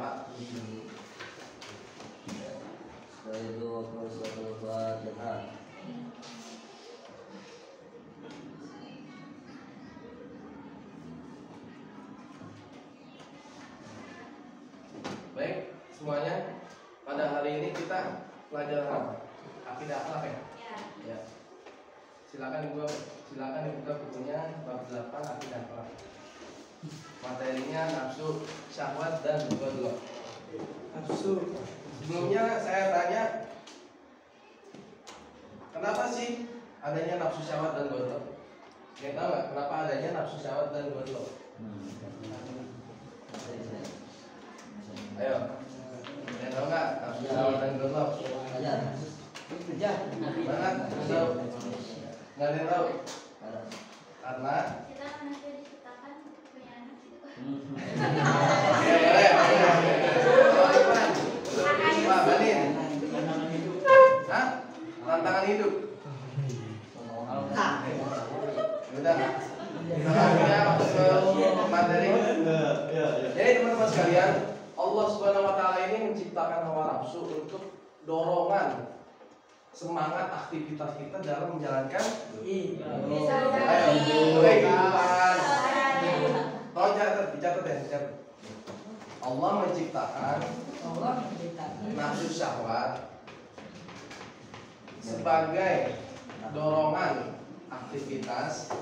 Pak. Setelah itu waktu suratul Fatihah. Baik, semuanya. Pada hari ini kita pelajaran apa? Akidah akhlak ya? Ya. Silakan dibuka bukunya bab 8 akidah akhlak. Materinya nafsu, syahwat dan ghadab. Nafsu. Sebelumnya saya tanya, kenapa sih adanya nafsu syahwat dan ghadab? Yang tahu nggak kenapa adanya nafsu syahwat dan ghadab? Ayo, yang tahu nggak nafsu syahwat dan ghadab? Mana? Tahu? Nggak ada yang tahu? Karena Pak Banin. Hah? Tantangan hidup. Udah. Kita masuk ke materi. Jadi teman-teman sekalian, Allah Subhanahu wa taala ini menciptakan hawa nafsu untuk dorongan semangat aktivitas kita dalam menjalankan kehidupan. Tolong dicatat ya. Allah menciptakan nafsu syahwat sebagai dorongan aktivitas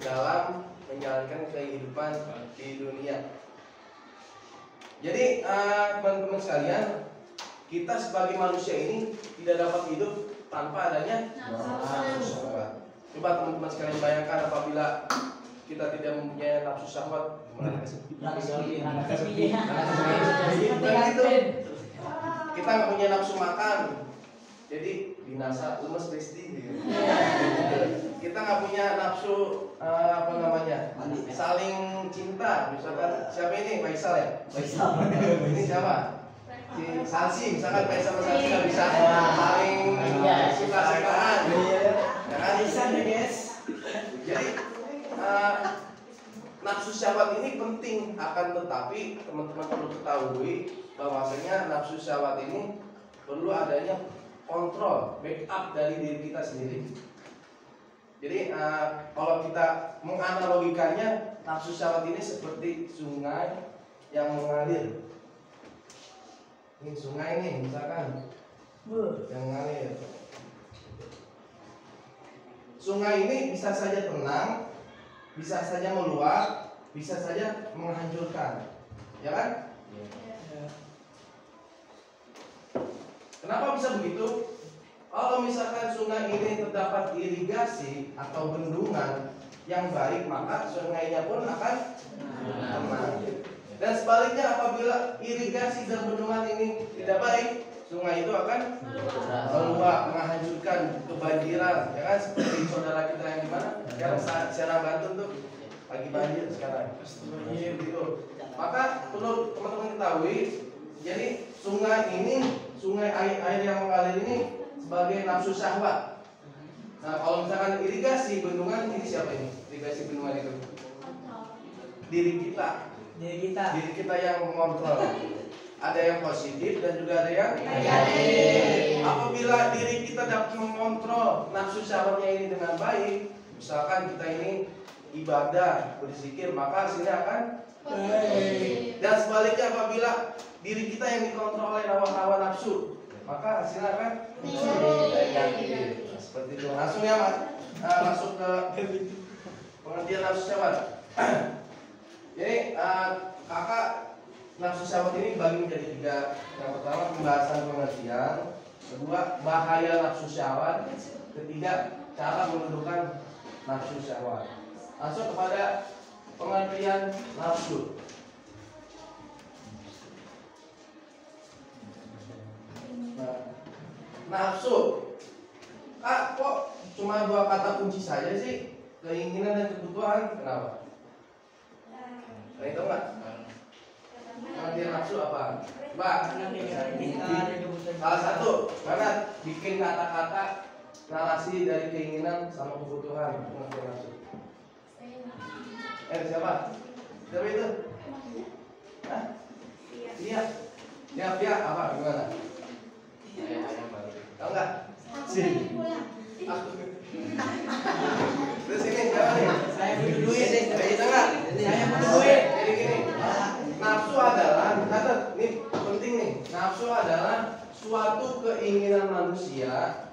dalam menjalankan kehidupan di dunia. Jadi teman-teman sekalian, kita sebagai manusia ini tidak dapat hidup tanpa adanya nafsu syahwat. Coba teman-teman sekalian bayangkan apabila kita tidak mempunyai nafsu syahwat, gimana gitu. Kita nggak punya nafsu makan, jadi binasa lemes besti. Kita nggak punya nafsu saling cinta. Misalkan siapa ini, Faisal ya? Faisal. Ini siapa? Si Salsi, misalkan Faisal sama Salsi nggak bisa saling suka-sukaan. Ya kan? Bisa nih guys. Jadi nafsu syahwat ini penting, akan tetapi teman-teman perlu ketahui bahwasanya nafsu syahwat ini perlu adanya kontrol, backup dari diri kita sendiri. Jadi kalau kita menganalogikannya, nafsu syahwat ini seperti sungai yang mengalir. Ini sungai nih, misalkan yang mengalir. Sungai ini bisa saja tenang, bisa saja meluap, bisa saja menghancurkan, ya kan? Kenapa bisa begitu? Kalau misalkan sungai ini terdapat irigasi atau bendungan yang baik, maka sungainya pun akan tenang. Dan sebaliknya, apabila irigasi dan bendungan ini tidak baik, sungai itu akan meluap, menghancurkan, kebanjiran, ya kan? Seperti saudara kita yang di mana? Sekarang Serang Banten tuh lagi banjir sekarang. Gitu. Maka perlu teman-teman ketahui, jadi sungai air yang mengalir ini sebagai nafsu syahwat. Nah, kalau misalkan irigasi bendungan, ini siapa ini? Irigasi bendungan itu diri kita yang mengontrol. Ada yang positif dan juga ada yang negatif. Apabila diri kita dapat mengontrol nafsu syahwatnya ini dengan baik, misalkan kita ini ibadah, berzikir, maka hasilnya akan baik. Dan sebaliknya, apabila diri kita yang dikontrol oleh hawa nafsu, maka hasilnya akan negatif. Seperti itu. Langsung ya, Mas. Masuk ke pengertian nafsu syahwat. Jadi kakak nafsu syahwat ini bagi menjadi 3. Yang pertama, pembahasan pengertian. Kedua, bahaya nafsu syahwat. Ketiga, cara menundukkan nafsu syahwat. Langsung kepada pengertian nafsu. Nafsu, kok cuma 2 kata kunci saja sih? Keinginan dan kebutuhan, kenapa? Itu enggak? Pengertian nafsu apa? Mbak, salah satu, mana bikin kata-kata narasi dari keinginan sama kebutuhan pengertian nafsu. Siapa? Siapa itu? Hah? Dia apa gimana? Tahu nggak? Sini. Terus ini siapa nih? Saya butuh duit. Bisa nggak? Saya butuh duit. Jadi gini, nafsu adalah, catat, ini penting nih. Nafsu adalah suatu keinginan manusia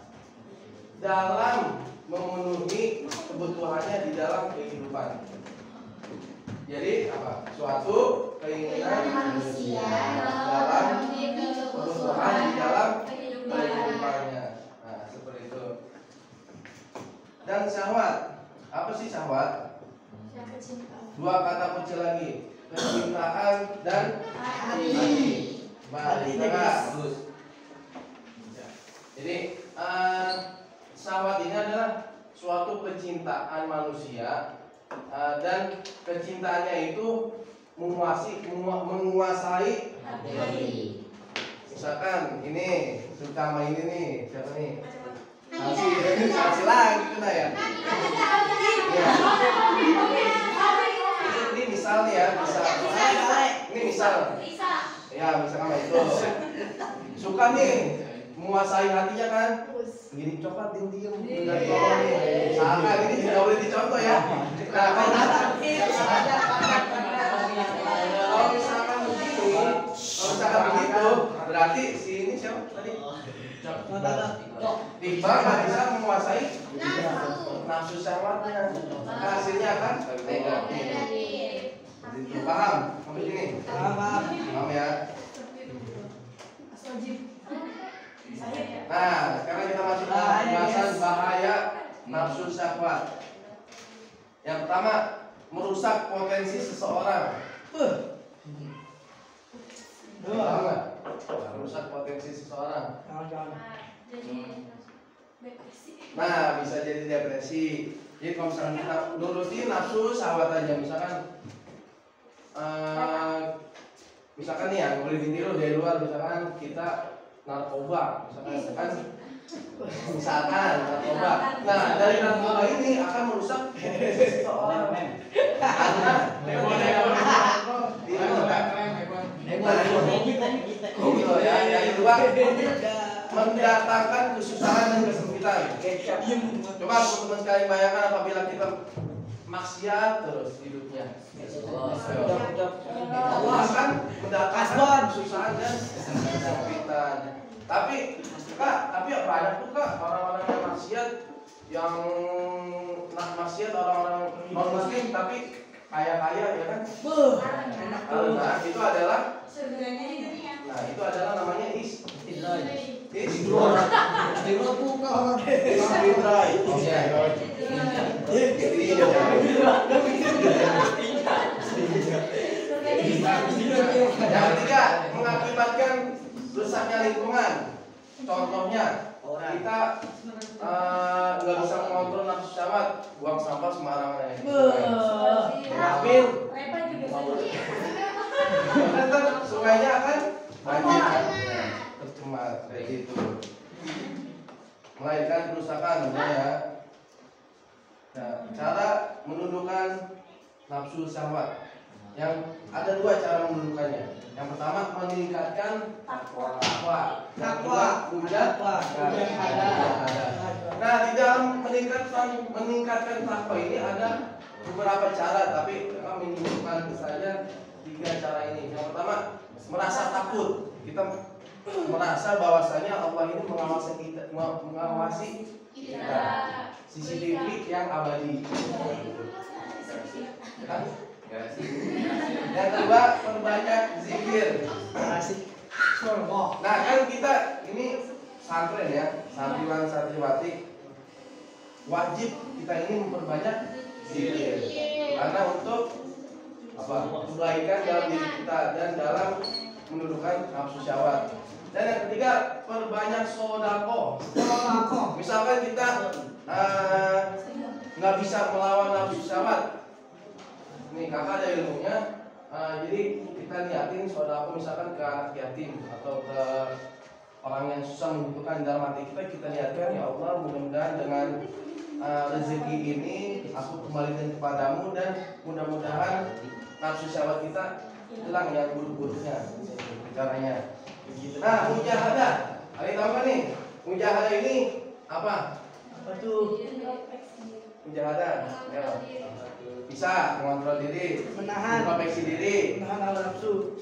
dalam memenuhi kebutuhannya di dalam kehidupan. Jadi apa? Suatu keinginan manusia dalam kebutuhan di dalam kehidupannya. Nah, seperti itu. Dan syahwat, apa sih syahwat? Dua kata kecil lagi, kecintaan dan hati. Baik, bagus. Jadi syahwat ini adalah suatu kecintaan manusia dan kecintaannya itu menguasai hati. Misalkan ini suka main ini nih, siapa nih? Salsi lagi kena ya. Ini misal nih ya, ini misal. Ya, misalkan itu suka nih menguasai hatinya kan. Gini coklat diem dan tolong nih. Misalkan ini tidak boleh dicontoh ya. Nah, kalau misalkan begitu, berarti si ini siapa tadi? Tiba nggak bisa menguasai nafsu syahwatnya. Hasilnya kan negatif. Paham? Sampai sini? Paham ya? Nah, sekarang kita masuk ke pembahasan bahaya nafsu syahwat. Yang pertama, merusak potensi seseorang. Paham nggak? Merusak potensi seseorang. Nah, bisa jadi depresi. Jadi kalau misalkan kita nuruti nafsu syahwat aja, misalkan nih ya, boleh ditiru dari luar, misalkan kita narkoba, misalkan narkoba. Nah, dari narkoba ini akan merusak seseorang. Karena yang kedua mendatangkan kesusahan dan kesempitan. Coba teman-teman sekalian bayangkan apabila kita maksiat terus hidupnya. Allah akan mendatangkan kesusahan dan kesempitan. Tapi banyak tuh Kak orang-orang yang maksiat orang-orang non muslim tapi kaya-kaya ya kan? Nah, itu adalah namanya Yang ketiga, mengakibatkan rusaknya lingkungan. Contohnya, kita nggak bisa mengontrol nafsu syahwat, buang sampah sembarangan aja. Ngambil, sungainya akan banjir, tercemar kayak gitu. Melainkan kerusakan, ya. Nah, cara menundukkan nafsu syahwat. Yang ada dua cara menundukkannya. Yang pertama meningkatkan takwa. Nah, di dalam meningkatkan takwa ini ada beberapa cara, tapi kita menyebutkan saja 3 cara ini. Yang pertama, merasa takut. Kita merasa bahwasanya Allah ini mengawasi kita. CCTV yang abadi. Kan? Yang kedua, perbanyak zikir. Nah, kan kita ini santren ya, santriwan santriwati, wajib kita ini memperbanyak zikir. Karena untuk kebaikan dalam diri kita dan dalam menundukkan nafsu syahwat. Dan yang ketiga, perbanyak sedekah. Misalkan kita nggak bisa melawan nafsu syahwat. Nih kakak ada ilmunya, jadi kita niatin sedekah misalkan ke anak yatim atau ke orang yang susah membutuhkan. Dalam hati kita niatkan, ya Allah, mudah-mudahan dengan rezeki ini aku kembalikan kepadamu dan mudah-mudahan nafsu syahwat kita hilang yang buruk-buruknya caranya. Nah, mujahadah. Ada yang tahu kan nih? Mujahadah ini apa? Apa tuh? Mujahadah. Ya. Bisa mengontrol diri, Menahan. introspeksi diri. Menahan hawa nafsu.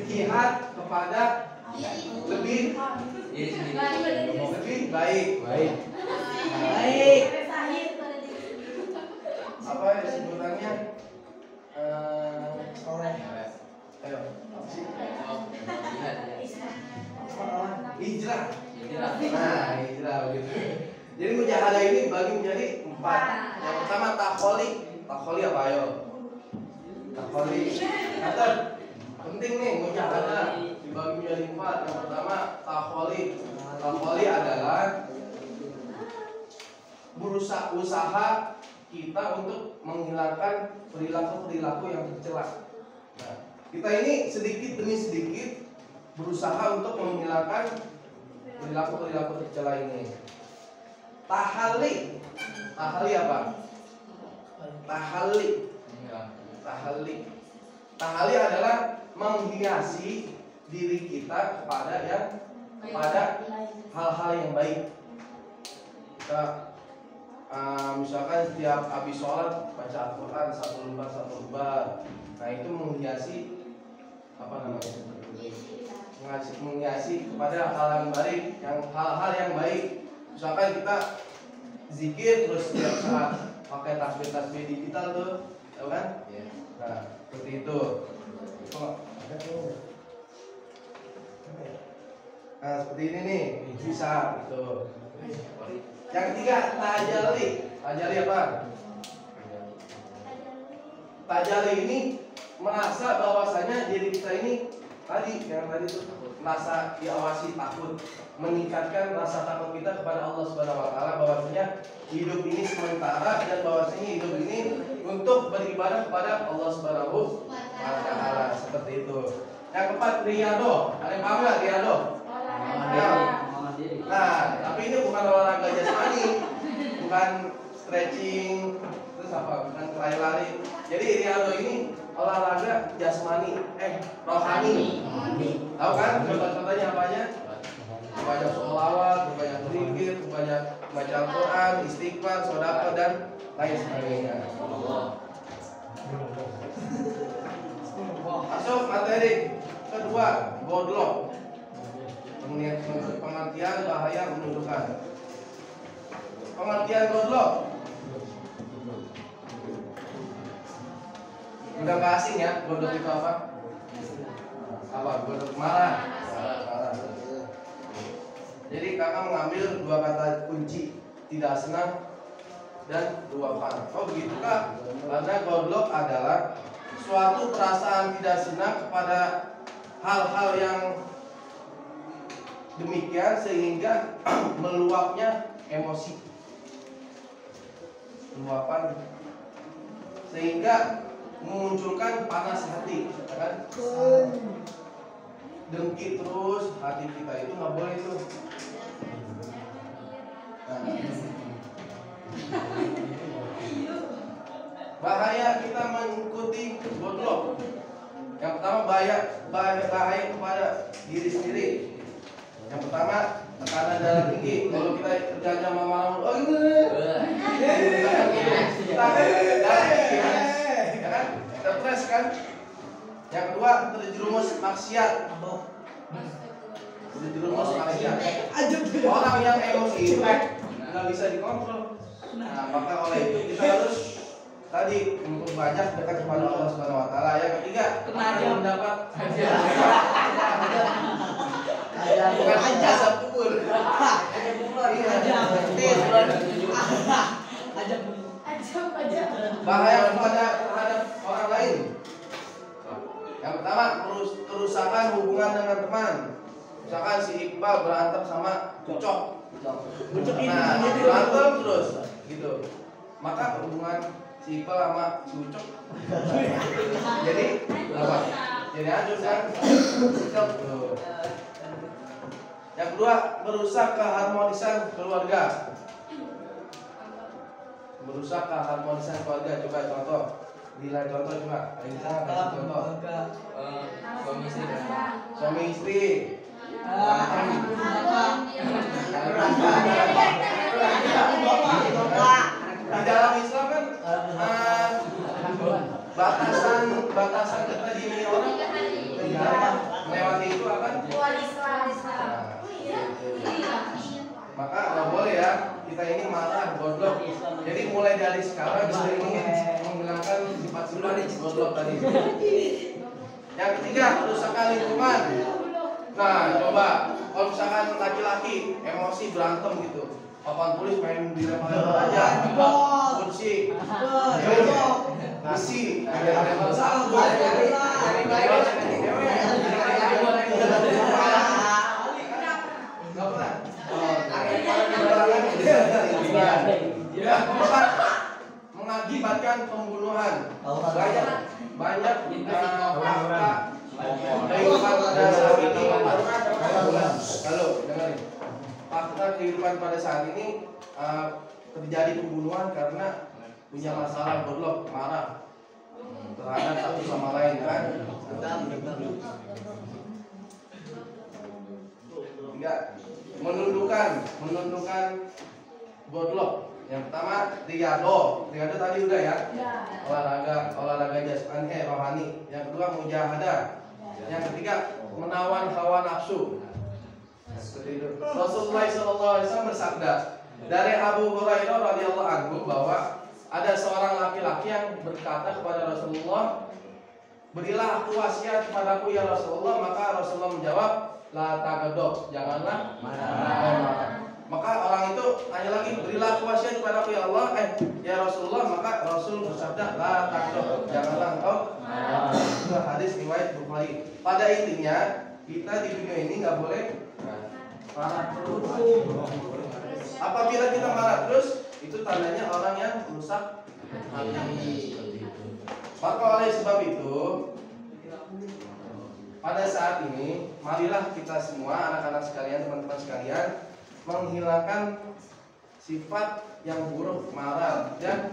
Jihad kepada lebih baik. Baik. Apa ya sebutannya? Soleh. Ayo, apa sih? Apa? Hijrah. Nah, hijrah begitu. Jadi mujahadah ini bagi menjadi 4. Yang pertama takholi. Takholi apa ayo? Takholi. Catat. Penting nih mujahadah dibagi menjadi 4. Yang pertama takholi. Takholi adalah berusaha usaha kita untuk menghilangkan perilaku-perilaku yang tercela. Nah, kita ini sedikit demi sedikit berusaha untuk menghilangkan perilaku-perilaku tercela ini. Tahali. Tahali apa? Tahali. Tahali. Tahali adalah menghiasi diri kita kepada hal-hal yang baik. Kita misalkan setiap habis sholat baca Al-Quran satu lembar. Nah itu menghiasi apa namanya? Menghiasi kepada hal yang baik, hal-hal yang baik. Misalkan kita zikir terus setiap saat pakai tasbih digital tuh, tahu kan? Nah seperti itu. Nah seperti ini nih bisa gitu. Yang ketiga tajalli. Tajalli apa? Tajalli ini merasa bahwasanya diri kita ini tadi tuh merasa diawasi, takut, meningkatkan rasa takut kita kepada Allah Subhanahu wa taala, bahwasanya hidup ini sementara dan bahwasanya hidup ini untuk beribadah kepada Allah Subhanahu wa taala, seperti itu. Yang keempat riyadhah. Ada yang paham enggak riyadhah? Nah, tapi ini bukan olahraga jasmani, bukan stretching, terus apa? Bukan lari-lari. Jadi riyadhah ini olahraga jasmani, rohani. Tahu kan? Contoh-contohnya apanya? Banyak sholawat, banyak berzikir, banyak baca Al-Quran, istighfar, sedekah dan lain sebagainya. Masuk materi kedua, godlok. Pengertian bahaya menuduhkan. Pengertian godlok. Udah gak asing ya, godlok itu apa? Apa? Godlok marah. Jadi kakak mengambil 2 kata kunci, tidak senang dan luapan. Oh begitu kak? Karena godlok adalah suatu perasaan tidak senang kepada hal-hal yang demikian sehingga meluapnya emosi, luapan sehingga memunculkan panas hati, kan? Dengki terus hati kita itu nggak boleh tuh. Bahaya kita mengikuti godlok. Yang pertama bahaya kepada diri sendiri. Yang pertama tekanan darah tinggi. Kalau kita kerjanya malam-malam, oh gitu, kita darah tinggi, ya kan? Stres kan? Yang kedua terjerumus maksiat. Terjerumus maksiat. Orang yang emosi itu nggak bisa dikontrol. Nah maka oleh itu kita harus tadi memperbanyak dekat kepada Allah Subhanahu wa taala. Yang ketiga, mendapat bukan aja pukul. Bahaya terhadap orang lain. Yang pertama, kerusakan hubungan dengan teman. Misalkan si Iqbal berantem sama Ucok. Nah, berantem terus gitu. Maka hubungan si Iqbal sama si Ucok jadi apa? Jadi hancur kan? Yang kedua, merusak keharmonisan keluarga. merusak keharmonisan keluarga. Coba contoh. Bila contoh coba. Kita kasih contoh. Suami istri. Suami istri. Di dalam Islam kan batasan kita dimiliki orang tidak melewati itu akan maka nggak boleh ya kita ini marah godlok. Jadi mulai dari sekarang kita ingin menghilangkan sifat godlok tadi. Yang ketiga, kerusakan lingkungan. Nah, coba kalau misalkan laki-laki emosi berantem gitu, papan tulis main di lempar aja, kursi, besi, lempar salju, nggak pernah. Ya, keempat, mengakibatkan pembunuhan. Banyak fakta kehidupan pada saat ini. Halo, dengerin. Fakta kehidupan pada saat ini terjadi pembunuhan karena punya masalah godlok, marah terhadap satu sama lain kan. Tiga, menundukkan godlok. Yang pertama riyadhah tadi udah ya. Olahraga jasmani rohani. Yang kedua mujahadah. Yang ketiga menawan hawa nafsu. Rasulullah SAW bersabda dari Abu Hurairah radhiyallahu anhu bahwa ada seorang laki-laki yang berkata kepada Rasulullah, "Berilah aku wasiat kepadaku ya Rasulullah." Maka Rasulullah menjawab, "La taghadab, janganlah marah." Maka orang itu tanya lagi, "Berilah aku wasiat kepadaku ya Allah." Ya Rasulullah, maka Rasul bersabda, "La taghadab, janganlah engkau marah." Itu hadis riwayat Bukhari. Pada intinya kita di dunia ini nggak boleh marah terus. Apabila kita marah terus, itu tandanya orang yang rusak hati. Maka oleh sebab itu, pada saat ini, marilah kita semua, anak-anak sekalian, teman-teman sekalian, menghilangkan sifat yang buruk, marah, dan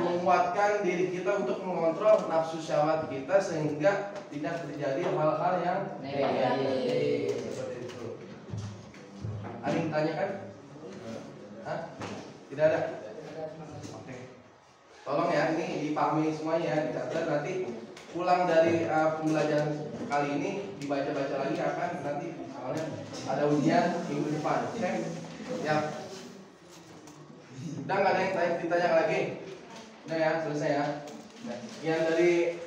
menguatkan diri kita untuk mengontrol nafsu syahwat kita sehingga tidak terjadi hal-hal yang negatif. Seperti itu. Ada yang tanyakan? Hah? Tidak ada? Oke. Tolong ya, ini dipahami semuanya ya, dicatat nanti pulang dari pembelajaran kali ini dibaca-baca lagi akan nanti soalnya ada ujian minggu depan. Oke? Ya. Udah nggak ada yang ditanya lagi? Udah ya, selesai ya. Sekian dari